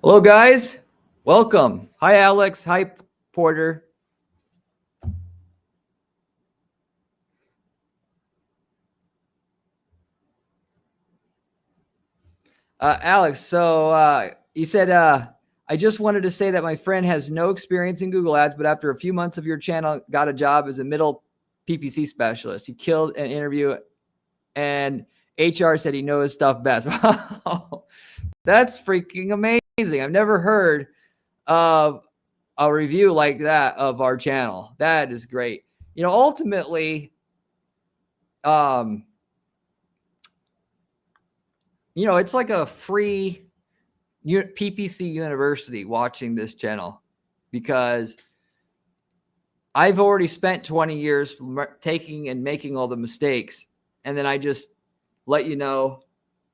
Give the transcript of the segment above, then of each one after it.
Hello, guys. Welcome. Hi, Alex. Hi, Porter. Alex, so you said, I just wanted to say that my friend has no experience in Google Ads, but after a few months of your channel, got a job as a middle PPC specialist. He killed an interview, and HR said he knows stuff best. Wow. That's freaking amazing. I've never heard of a review like that of our channel. That is great. You know, ultimately, you know, it's like a free PPC university watching this channel, because I've already spent 20 years taking and making all the mistakes. And then I just let you know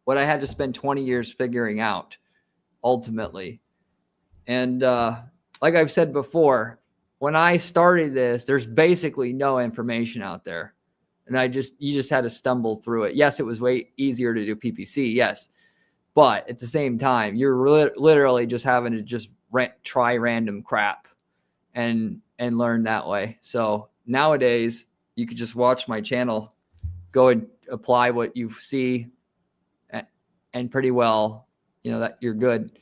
what I had to spend 20 years figuring out ultimately. And like I've said before, when I started this, there's basically no information out there. And you just had to stumble through it. Yes, it was way easier to do PPC. Yes. But at the same time, you're literally just having to just try random crap and learn that way. So nowadays, you could just watch my channel, go and apply what you see, and pretty well, you know, that you're good.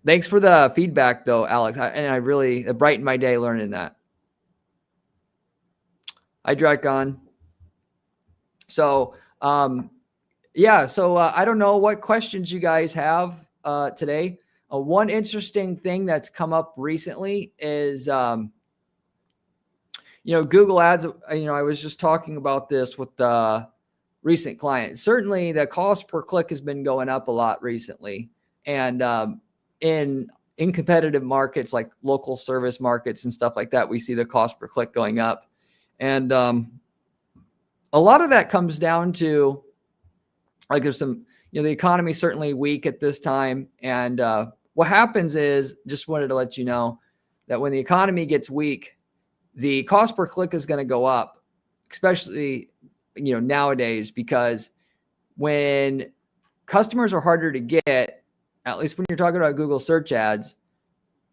Thanks for the feedback, though, Alex. It brightened my day learning that. Hi, Drakon. So, yeah, so I don't know what questions you guys have today. One interesting thing that's come up recently is, you know, Google Ads. You know, I was just talking about this with the recent client. Certainly, the cost per click has been going up a lot recently, and in competitive markets like local service markets and stuff like that, we see the cost per click going up, and a lot of that comes down to, like, there's some, you know, the economy is certainly weak at this time. And what happens is, just wanted to let you know that when the economy gets weak, the cost per click is going to go up, especially, you know, nowadays, because when customers are harder to get, at least when you're talking about Google search ads,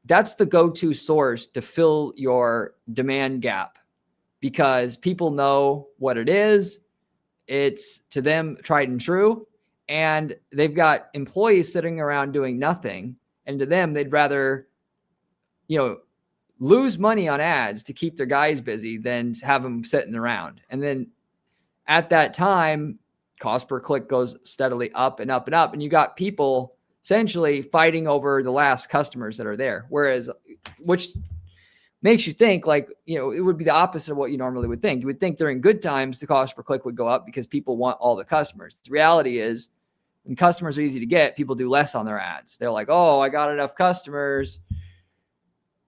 that's the go-to source to fill your demand gap, because people know what it is. It's, to them, tried and true, and they've got employees sitting around doing nothing. And to them, they'd rather, you know, lose money on ads to keep their guys busy than have them sitting around. And then at that time, cost per click goes steadily up and up and up. And you got people essentially fighting over the last customers that are there. Whereas, which makes you think, like, you know, it would be the opposite of what you normally would think. You would think during good times, the cost per click would go up because people want all the customers. The reality is, when customers are easy to get, people do less on their ads. They're like, oh, I got enough customers,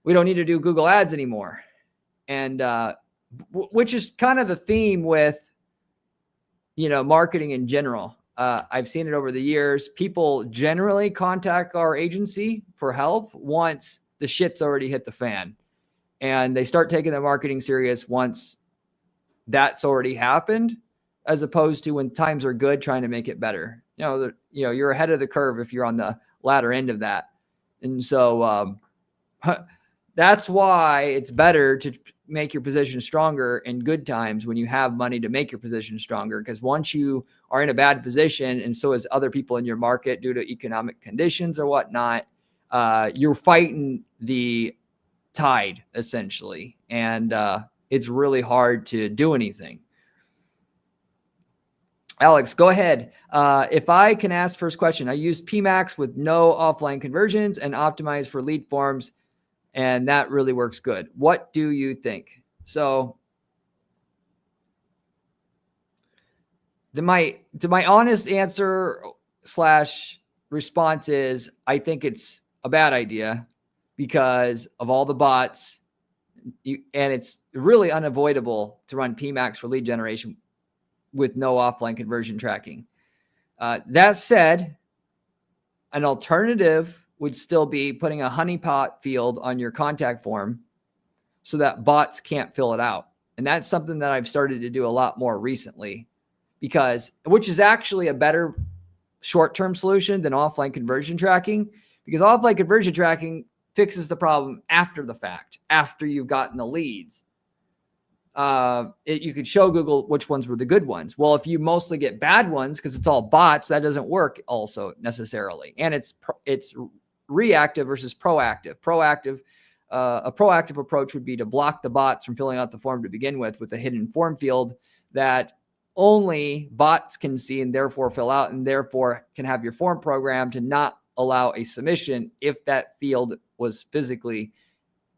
we don't need to do Google ads anymore. And which is kind of the theme with, you know, marketing in general. I've seen it over the years. People generally contact our agency for help once the shit's already hit the fan. And they start taking their marketing serious once that's already happened, as opposed to when times are good, trying to make it better. You know, you're ahead of the curve if you're on the latter end of that. And so that's why it's better to make your position stronger in good times when you have money to make your position stronger. Because once you are in a bad position, and so is other people in your market due to economic conditions or whatnot, you're fighting the tide essentially, and it's really hard to do anything. Alex, go ahead. If I can ask first question, I use PMax with no offline conversions and optimize for lead forms, and that really works good. What do you think? So my honest answer / response is, I think it's a bad idea because of all the bots, and it's really unavoidable to run PMax for lead generation with no offline conversion tracking. That said, an alternative would still be putting a honeypot field on your contact form so that bots can't fill it out. And that's something that I've started to do a lot more recently, which is actually a better short-term solution than offline conversion tracking, because offline conversion tracking fixes the problem after the fact, after you've gotten the leads. You could show Google which ones were the good ones. Well, if you mostly get bad ones because it's all bots, that doesn't work also necessarily. And it's reactive versus proactive. A proactive approach would be to block the bots from filling out the form to begin with a hidden form field that only bots can see and therefore fill out, and therefore can have your form programmed to not allow a submission if that field was physically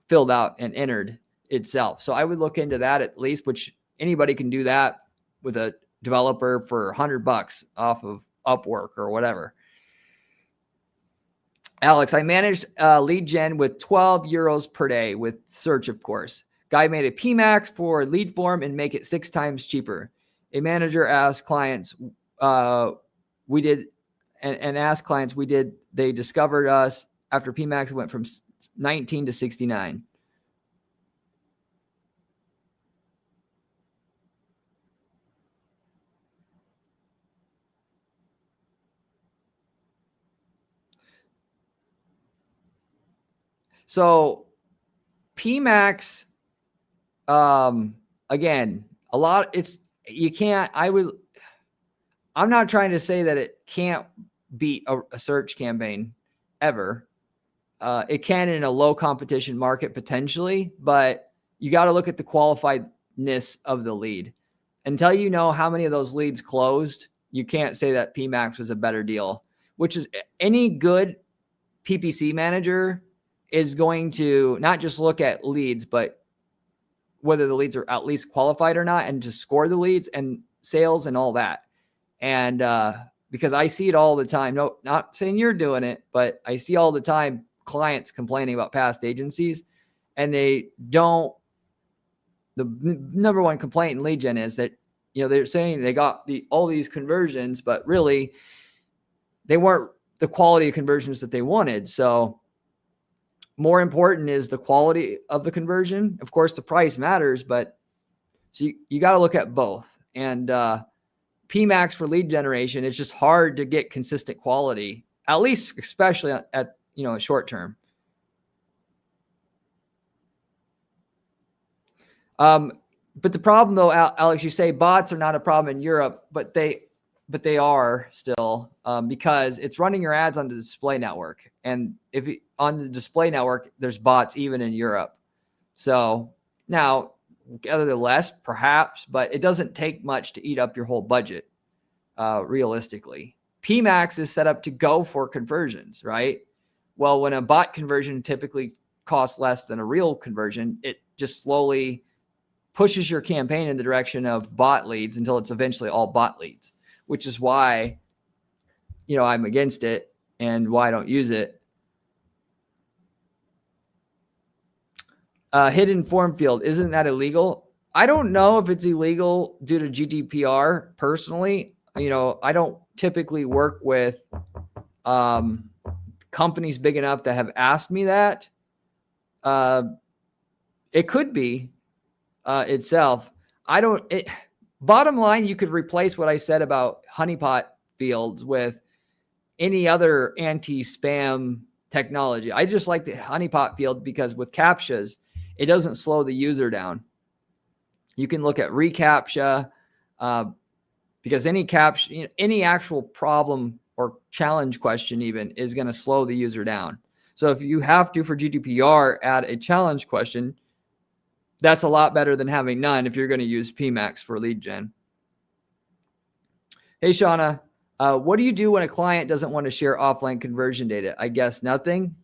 filled out and entered itself. So I would look into that at least, which anybody can do that with a developer for $100 off of Upwork or whatever. Alex, I managed lead gen with 12 euros per day with search, of course. Guy made a PMax for lead form and make it 6 times cheaper. A manager asked clients, we did. They discovered us after PMax went from 19 to 69. So PMax, again, I'm not trying to say that it can't beat a search campaign ever. It can in a low competition market potentially, but you got to look at the qualifiedness of the lead. Until you know how many of those leads closed, you can't say that PMax was a better deal, which is any good PPC manager is going to not just look at leads, but whether the leads are at least qualified or not, and to score the leads and sales and all that. And because I see it all the time, no, not saying you're doing it, but I see all the time clients complaining about past agencies, and the number one complaint in lead gen is that, they're saying they got all these conversions, but really they weren't the quality of conversions that they wanted. So more important is the quality of the conversion. Of course, the price matters, but so you got to look at both. And PMax for lead generation, it's just hard to get consistent quality, at least especially at a short term. But the problem though, Alex, you say bots are not a problem in Europe, but they are still, because it's running your ads on the display network. And on the display network, there's bots even in Europe. So now, other less perhaps, but it doesn't take much to eat up your whole budget, realistically. PMax is set up to go for conversions, right? Well, when a bot conversion typically costs less than a real conversion, it just slowly pushes your campaign in the direction of bot leads until it's eventually all bot leads, which is why, I'm against it and why I don't use it. Hidden form field, isn't that illegal? I don't know if it's illegal due to GDPR personally. I don't typically work with companies big enough that have asked me that. It could be itself. Bottom line, you could replace what I said about honeypot fields with any other anti-spam technology. I just like the honeypot field because with CAPTCHAs, it doesn't slow the user down. You can look at reCAPTCHA because any actual problem or challenge question even is going to slow the user down. So if you have to, for GDPR, add a challenge question, that's a lot better than having none if you're going to use PMax for lead gen. Hey, Shauna, what do you do when a client doesn't want to share offline conversion data? I guess nothing.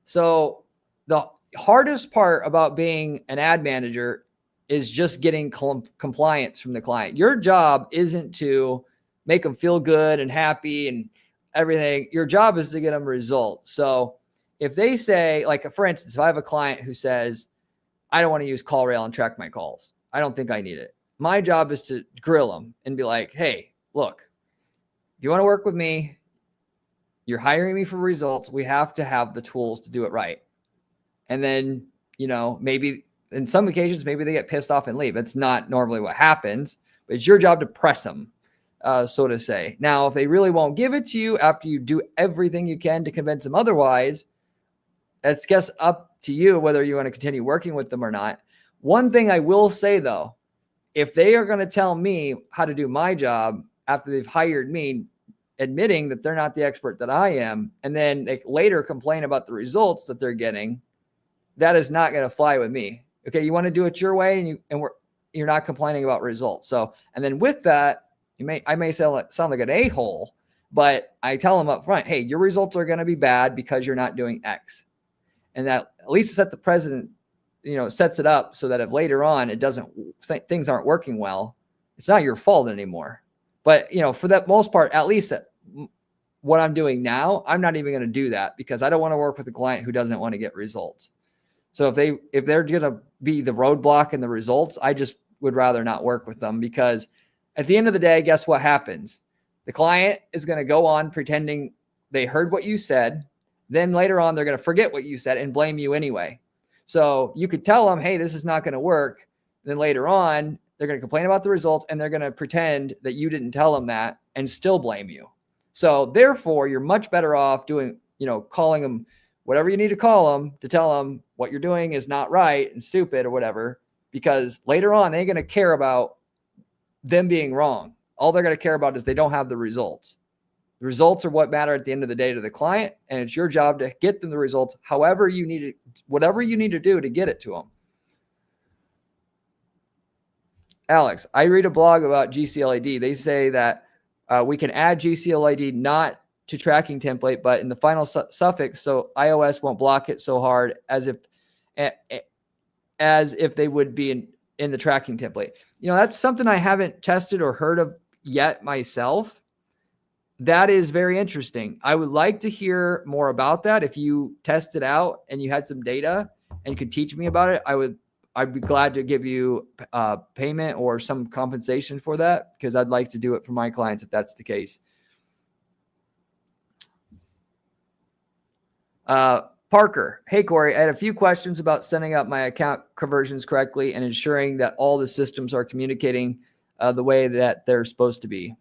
So the hardest part about being an ad manager is just getting compliance from the client. Your job isn't to make them feel good and happy and everything. Your job is to get them results. So if they say, like, for instance, if I have a client who says, I don't want to use CallRail and track my calls, I don't think I need it. My job is to grill them and be like, hey, look, if you want to work with me, you're hiring me for results. We have to have the tools to do it right. And then, maybe in some occasions, maybe they get pissed off and leave. It's not normally what happens, but it's your job to press them. so to say. Now, if they really won't give it to you after you do everything you can to convince them otherwise, it's just up to you whether you want to continue working with them or not. One thing I will say, though, if they are going to tell me how to do my job after they've hired me, admitting that they're not the expert that I am, and then they later complain about the results that they're getting, that is not going to fly with me. Okay, you want to do it your way, and you're not complaining about results. So, and then with that, I may sound like an a-hole, but I tell them up front, hey, your results are going to be bad because you're not doing X, and that at least set the president, sets it up so that if later on things aren't working well, it's not your fault anymore. But, for that most part, at least what I'm doing now, I'm not even going to do that because I don't want to work with a client who doesn't want to get results. So if they're going to be the roadblock in the results, I just would rather not work with them, because at the end of the day, guess what happens? The client is going to go on pretending they heard what you said. Then later on, they're going to forget what you said and blame you anyway. So you could tell them, hey, this is not going to work. Then later on, they're going to complain about the results, and they're going to pretend that you didn't tell them that and still blame you. So therefore, you're much better off doing, calling them whatever you need to call them to tell them what you're doing is not right and stupid or whatever, because later on, they ain't going to care about them being wrong. All they're going to care about is they don't have the results. The results are what matter at the end of the day to the client, and it's your job to get them the results whatever you need to do to get it to them. Alex, I read a blog about GCLID. They say that we can add GCLID not to tracking template, but in the final suffix, so iOS won't block it so hard as if they would be in the tracking template. That's something I haven't tested or heard of yet myself. That is very interesting. I would like to hear more about that. If you test it out and you had some data and could teach me about it, I'd be glad to give you payment or some compensation for that, because I'd like to do it for my clients if that's the case. Parker, hey, Corey, I had a few questions about setting up my account conversions correctly and ensuring that all the systems are communicating the way that they're supposed to be.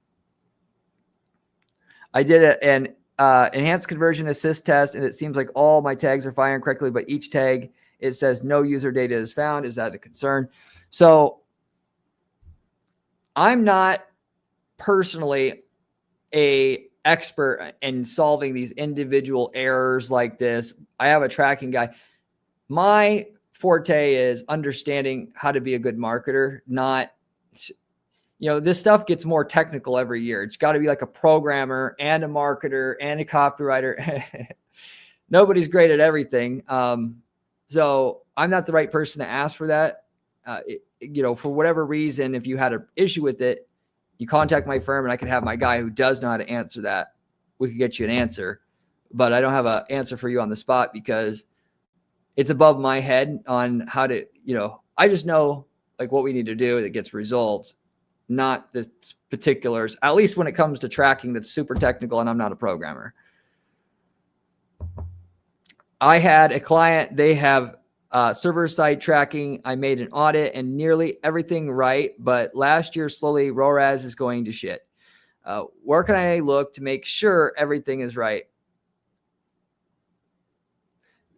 I did an enhanced conversion assist test, and it seems like all my tags are firing correctly, but each tag, it says no user data is found. Is that a concern? So I'm not personally a expert in solving these individual errors like this. I have a tracking guy. My forte is understanding how to be a good marketer, not, this stuff gets more technical every year. It's got to be like a programmer and a marketer and a copywriter. Nobody's great at everything. So I'm not the right person to ask for that. For whatever reason, if you had an issue with it, you contact my firm and I could have my guy who does know how to answer that. We could get you an answer, but I don't have an answer for you on the spot because it's above my head on how to, I just know like what we need to do that gets results, not the particulars, at least when it comes to tracking that's super technical, and I'm not a programmer. I had a client, they have server-side tracking. I made an audit and nearly everything right, but last year, slowly, ROAS is going to shit. Where can I look to make sure everything is right?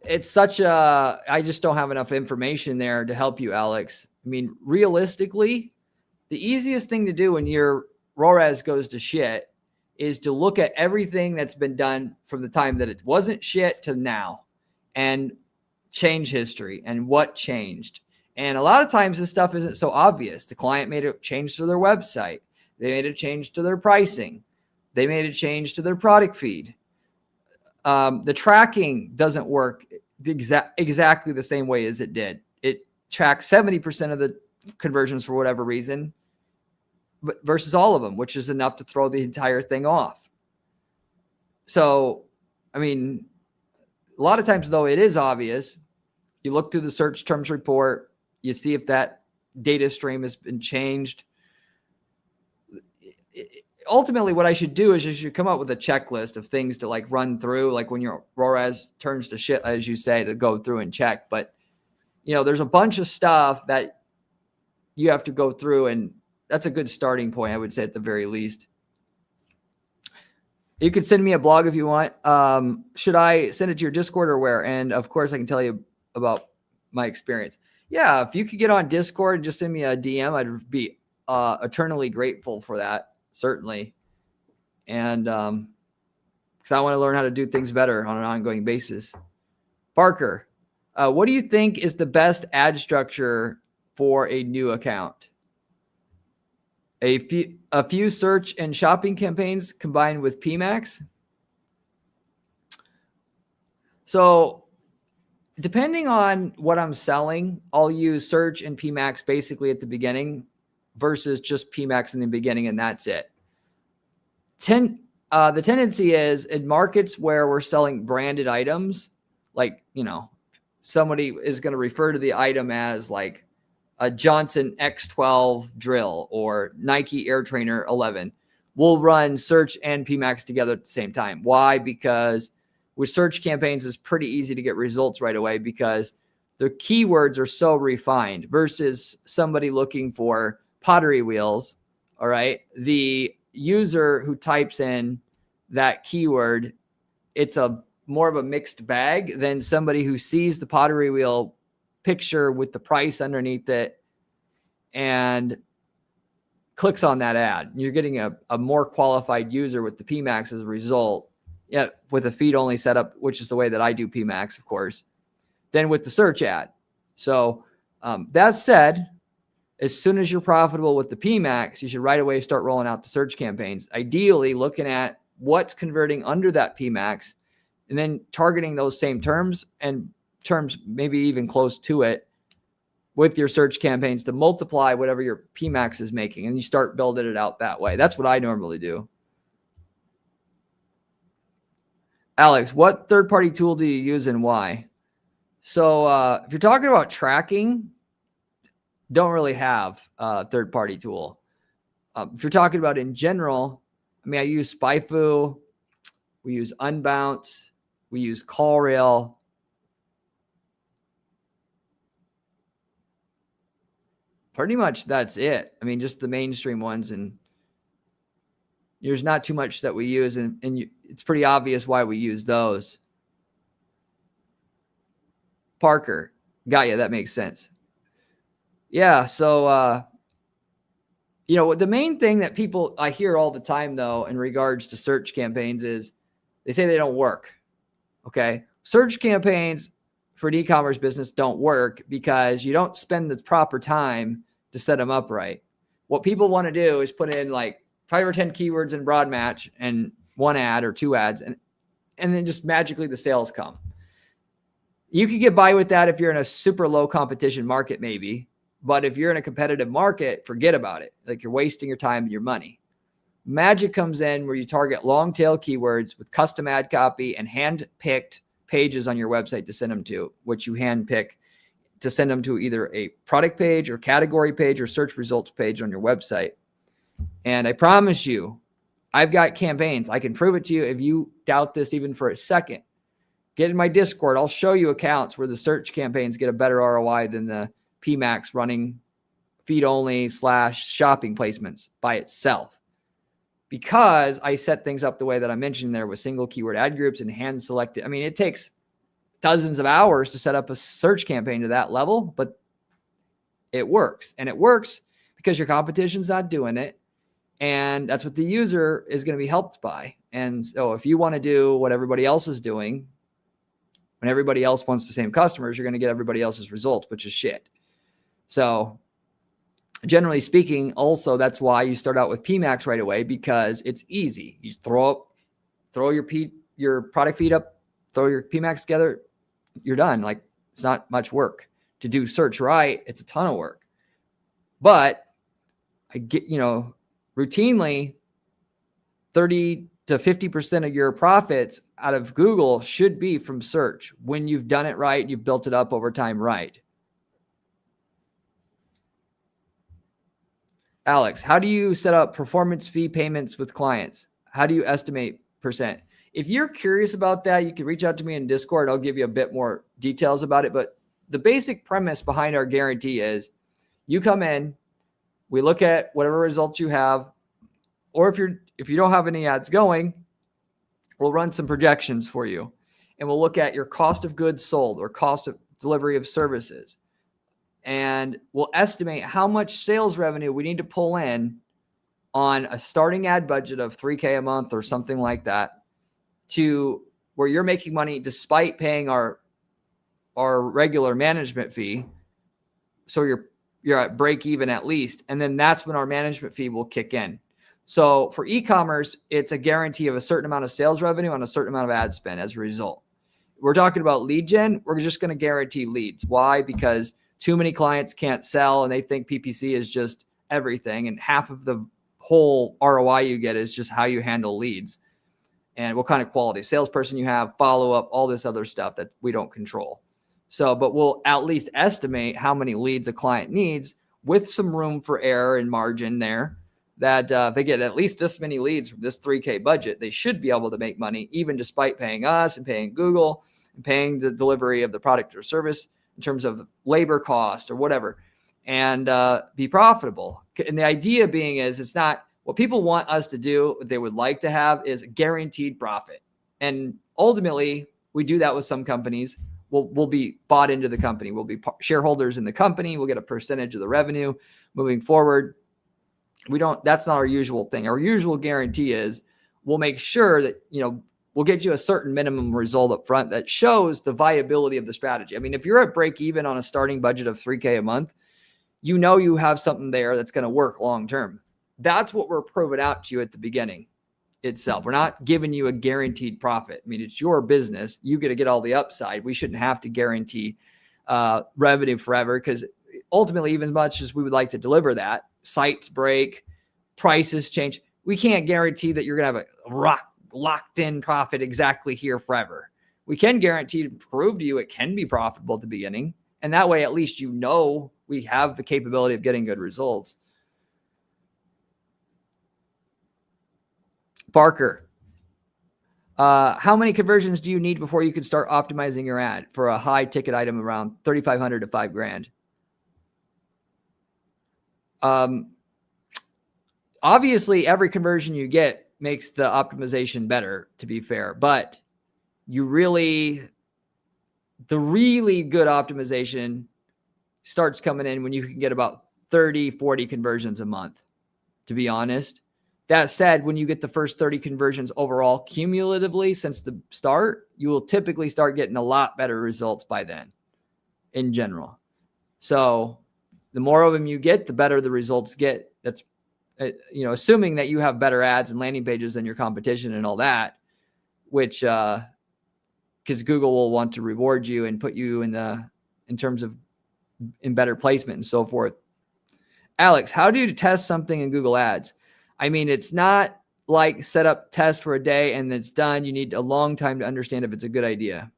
It's I just don't have enough information there to help you, Alex. I mean, realistically, the easiest thing to do when your ROAS goes to shit is to look at everything that's been done from the time that it wasn't shit to now and change history and what changed. And a lot of times this stuff isn't so obvious. The client made a change to their website. They made a change to their pricing. They made a change to their product feed. The tracking doesn't work exactly the same way as it did. It tracks 70% of the conversions for whatever reason, but versus all of them, which is enough to throw the entire thing off. So, I mean, a lot of times though, it is obvious. You look through the search terms report, you see if that data stream has been changed. Ultimately, what I should do is you should come up with a checklist of things to like run through, like when your ROAS turns to shit, as you say, to go through and check. But, there's a bunch of stuff that you have to go through, and that's a good starting point, I would say, at the very least. You could send me a blog if you want. Should I send it to your Discord or where? And of course, I can tell you about my experience. Yeah, if you could get on Discord and just send me a DM, I'd be eternally grateful for that, certainly. And because I want to learn how to do things better on an ongoing basis. Parker, what do you think is the best ad structure for a new account? A few search and shopping campaigns combined with PMax. So depending on what I'm selling, I'll use search and PMax basically at the beginning versus just PMax in the beginning, and that's it. The tendency is in markets where we're selling branded items, like, somebody is going to refer to the item as like a Johnson X12 drill or Nike Air Trainer 11. We'll run search and PMax together at the same time. Why? Because with search campaigns, it's pretty easy to get results right away because the keywords are so refined versus somebody looking for pottery wheels. All right. The user who types in that keyword, it's a more of a mixed bag than somebody who sees the pottery wheel picture with the price underneath it and clicks on that ad. You're getting a more qualified user with the PMax as a result. Yeah, with a feed only setup, which is the way that I do PMax, of course, than with the search ad. So that said, as soon as you're profitable with the PMax, you should right away start rolling out the search campaigns. Ideally, looking at what's converting under that PMax and then targeting those same terms and terms maybe even close to it with your search campaigns to multiply whatever your PMax is making, and you start building it out that way. That's what I normally do. Alex, what third-party tool do you use and why? So if you're talking about tracking, don't really have a third-party tool. If you're talking about in general, I use SpyFu, we use Unbounce, we use CallRail. Pretty much that's it. Just the mainstream ones, and there's not too much that we use, and it's pretty obvious why we use those. Parker, got you. That makes sense. Yeah. So, the main thing that I hear all the time, though, in regards to search campaigns is they say they don't work. Okay. Search campaigns for an e-commerce business don't work because you don't spend the proper time to set them up right. What people want to do is put in like 5 or 10 keywords in broad match and one ad or two ads, and then just magically the sales come. You could get by with that if you're in a super low competition market, maybe. But if you're in a competitive market, forget about it. Like, you're wasting your time and your money. Magic comes in where you target long tail keywords with custom ad copy and hand-picked pages on your website to send them to, which you hand-pick to send them to either a product page or category page or search results page on your website. And I promise you, I've got campaigns. I can prove it to you if you doubt this even for a second. Get in my Discord. I'll show you accounts where the search campaigns get a better ROI than the PMax running feed only / shopping placements by itself, because I set things up the way that I mentioned there with single keyword ad groups and hand selected. It takes dozens of hours to set up a search campaign to that level, but it works. And it works because your competition's not doing it. And that's what the user is going to be helped by. And so if you want to do what everybody else is doing, when everybody else wants the same customers, you're going to get everybody else's results, which is shit. So generally speaking, also, that's why you start out with PMax right away, because it's easy. You throw your product feed up, throw your PMax together, you're done. Like, it's not much work. To do search right, it's a ton of work. But I get, routinely 30 to 50% of your profits out of Google should be from search when you've done it right, you've built it up over time right. Alex, how do you set up performance fee payments with clients? How do you estimate percent? If you're curious about that, you can reach out to me in Discord. I'll give you a bit more details about it. But the basic premise behind our guarantee is you come in, we look at whatever results you have, or if you don't have any ads going, we'll run some projections for you, and we'll look at your cost of goods sold or cost of delivery of services. And we'll estimate how much sales revenue we need to pull in on a starting ad budget of $3K a month or something like that, to where you're making money despite paying our regular management fee. So you're at break even at least. And then that's when our management fee will kick in. So for e-commerce, it's a guarantee of a certain amount of sales revenue on a certain amount of ad spend as a result. We're talking about lead gen. We're just going to guarantee leads. Why? Because too many clients can't sell and they think PPC is just everything. And half of the whole ROI you get is just how you handle leads and what kind of quality salesperson you have, follow up, all this other stuff that we don't control. So, but we'll at least estimate how many leads a client needs with some room for error and margin there, that if they get at least this many leads from this 3K budget, they should be able to make money, even despite paying us and paying Google and paying the delivery of the product or service in terms of labor cost or whatever, and be profitable. And the idea being is, it's not what people want us to do. What they would like to have is guaranteed profit. And ultimately, we do that with some companies. We'll be bought into the company. We'll be shareholders in the company. We'll get a percentage of the revenue moving forward. That's not our usual thing. Our usual guarantee is we'll make sure that, we'll get you a certain minimum result up front that shows the viability of the strategy. I mean, if you're at break even on a starting budget of $3K a month, you have something there that's going to work long term. That's what we're proving out to you at the beginning itself. We're not giving you a guaranteed profit. I mean, it's your business. You get to get all the upside. We shouldn't have to guarantee revenue forever, because ultimately, even as much as we would like to deliver that, sites break, prices change. We can't guarantee that you're going to have a locked in profit exactly here forever. We can guarantee to prove to you it can be profitable at the beginning. And that way, at least we have the capability of getting good results. Barker, how many conversions do you need before you can start optimizing your ad for a high ticket item around $3,500 to $5,000? Obviously, every conversion you get makes the optimization better, to be fair, but the really good optimization starts coming in when you can get about 30, 40 conversions a month, to be honest. That said, when you get the first 30 conversions overall cumulatively since the start, you will typically start getting a lot better results by then in general. So the more of them you get, the better the results get. That's, assuming that you have better ads and landing pages than your competition and all that, which, because Google will want to reward you and put you in terms of in better placement and so forth. Alex, how do you test something in Google Ads? I mean, it's not like set up test for a day and then it's done. You need a long time to understand if it's a good idea.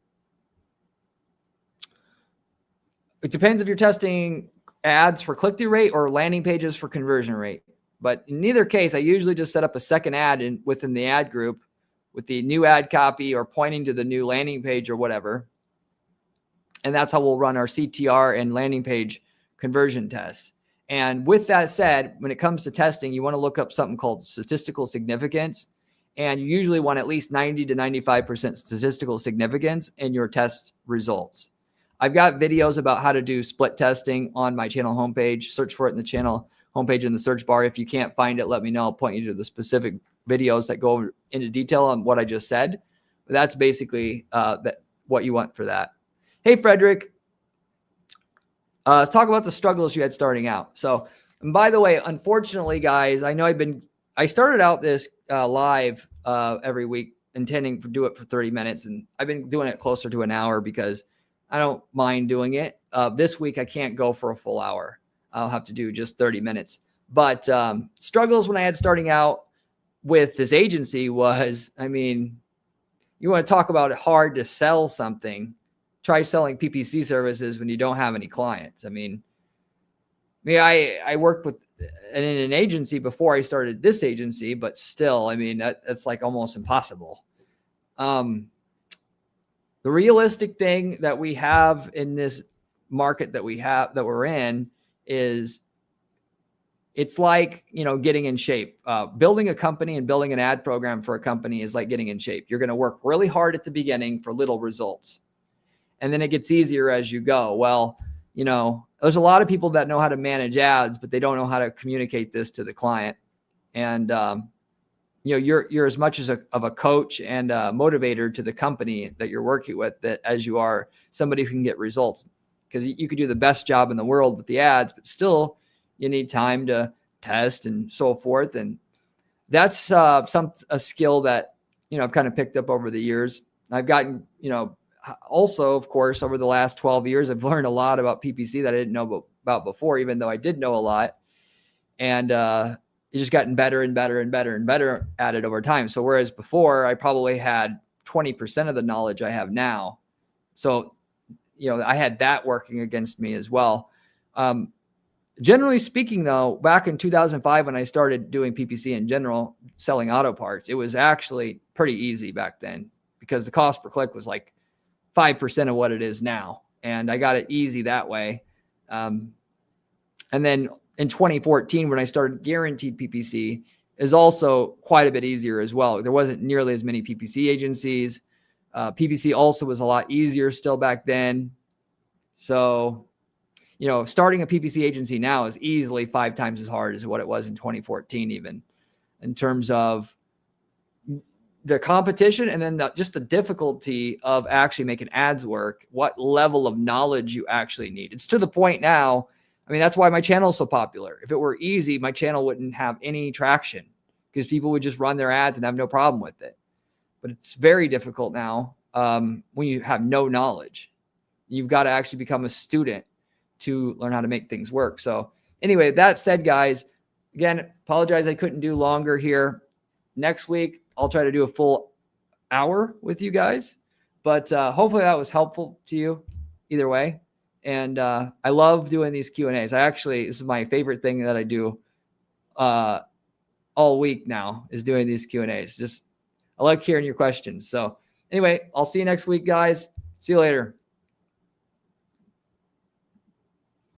It depends if you're testing ads for click-through rate or landing pages for conversion rate. But in neither case, I usually just set up a second ad within the ad group with the new ad copy or pointing to the new landing page or whatever. And that's how we'll run our CTR and landing page conversion tests. And with that said, when it comes to testing, you want to look up something called statistical significance. And you usually want at least 90 to 95% statistical significance in your test results. I've got videos about how to do split testing on my channel homepage. Search for it in the channel homepage in the search bar. If you can't find it, let me know. I'll point you to the specific videos that go into detail on what I just said. But that's basically what you want for that. Hey, Frederick. Let's talk about the struggles you had starting out. So, and by the way, unfortunately, guys, I know I started out this live every week intending to do it for 30 minutes. And I've been doing it closer to an hour because I don't mind doing it. This week, I can't go for a full hour. I'll have to do just 30 minutes. But struggles when I had starting out with this agency was, I mean, you want to talk about it hard to sell something. Try selling PPC services when you don't have any clients. I worked in an agency before I started this agency, but still, I mean, that's like almost impossible. The realistic thing that we have in this market that we're in is it's like, getting in shape. Building a company and building an ad program for a company is like getting in shape. You're going to work really hard at the beginning for little results. And then it gets easier as you go. Well, there's a lot of people that know how to manage ads, but they don't know how to communicate this to the client. And, you're as much of a coach and a motivator to the company that you're working with as you are somebody who can get results. Because you could do the best job in the world with the ads, but still you need time to test and so forth. And that's a skill that, I've kind of picked up over the years. I've gotten, also, of course, over the last 12 years, I've learned a lot about PPC that I didn't know about before, even though I did know a lot. And it's just gotten better and better and better and better at it over time. So whereas before I probably had 20% of the knowledge I have now. So, I had that working against me as well. Generally speaking, though, back in 2005, when I started doing PPC in general, selling auto parts, it was actually pretty easy back then because the cost per click was like 5% of what it is now. And I got it easy that way. And then in 2014, when I started guaranteed PPC, is also quite a bit easier as well. There wasn't nearly as many PPC agencies. PPC also was a lot easier still back then. So, starting a PPC agency now is easily 5 times as hard as what it was in 2014, even in terms of the competition and then just the difficulty of actually making ads work, what level of knowledge you actually need. It's to the point now. I mean, that's why my channel is so popular. If it were easy, my channel wouldn't have any traction because people would just run their ads and have no problem with it. But it's very difficult now when you have no knowledge. You've got to actually become a student to learn how to make things work. So anyway, that said, guys, again, apologize I couldn't do longer here. Next week, I'll try to do a full hour with you guys. But hopefully that was helpful to you either way. And I love doing these Q&As. This is my favorite thing that I do all week now is doing these Q&As. I like hearing your questions. So anyway, I'll see you next week, guys. See you later.